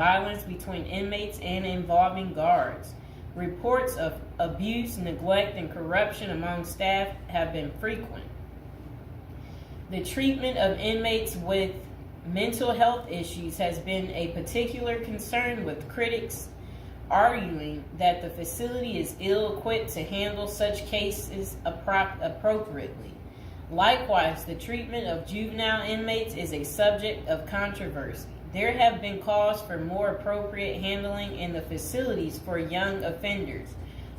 violence between inmates and involving guards. Reports of abuse, neglect, and corruption among staff have been frequent. The treatment of inmates with mental health issues has been a particular concern, with critics arguing that the facility is ill-equipped to handle such cases appropriately. Likewise, the treatment of juvenile inmates is a subject of controversy. There have been calls for more appropriate handling in the facilities for young offenders.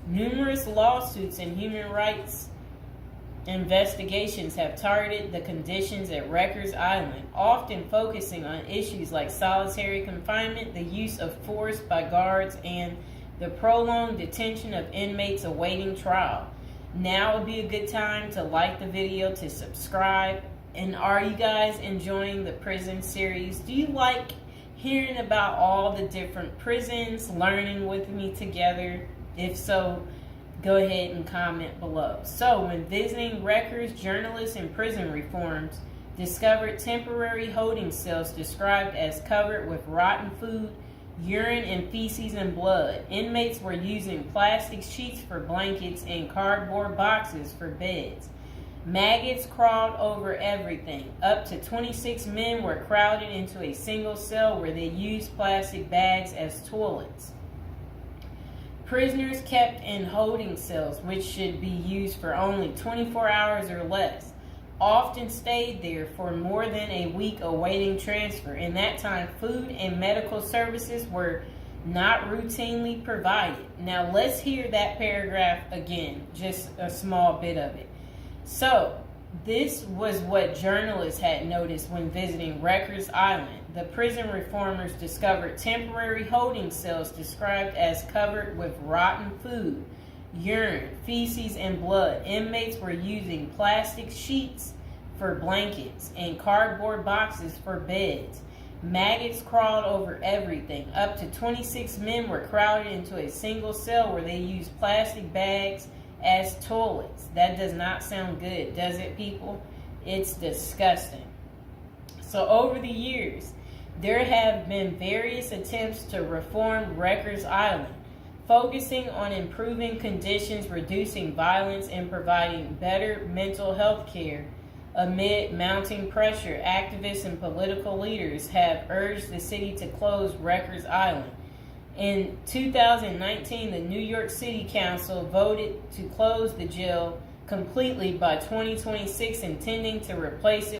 Numerous lawsuits and human rights investigations have targeted the conditions at Rikers Island, often focusing on issues like solitary confinement, the use of force by guards, and the prolonged detention of inmates awaiting trial. Now would be a good time to like the video, to subscribe. And are you guys enjoying the prison series? Do you like hearing about all the different prisons, learning with me together? If so, go ahead and comment below. So, when visiting Rikers, journalists and prison reforms discovered temporary holding cells described as covered with rotten food, urine, and feces and blood. Inmates were using plastic sheets for blankets and cardboard boxes for beds. Maggots crawled over everything. Up to 26 men were crowded into a single cell where they used plastic bags as toilets. Prisoners kept in holding cells, which should be used for only 24 hours or less, often stayed there for more than a week awaiting transfer. In that time, food and medical services were not routinely provided. Now let's hear that paragraph again, just a small bit of it. So, this was what journalists had noticed when visiting Rikers Island. The prison reformers discovered temporary holding cells described as covered with rotten food, urine, feces, and blood. Inmates were using plastic sheets for blankets and cardboard boxes for beds. Maggots crawled over everything. Up to 26 men were crowded into a single cell where they used plastic bags as toilets. That does not sound good, does it, people? It's disgusting. So over the years, there have been various attempts to reform Rikers Island, focusing on improving conditions, reducing violence, and providing better mental health care. Amid mounting pressure, activists and political leaders have urged the city to close Rikers Island. In 2019, the New York City Council voted to close the jail completely by 2026, intending to replace it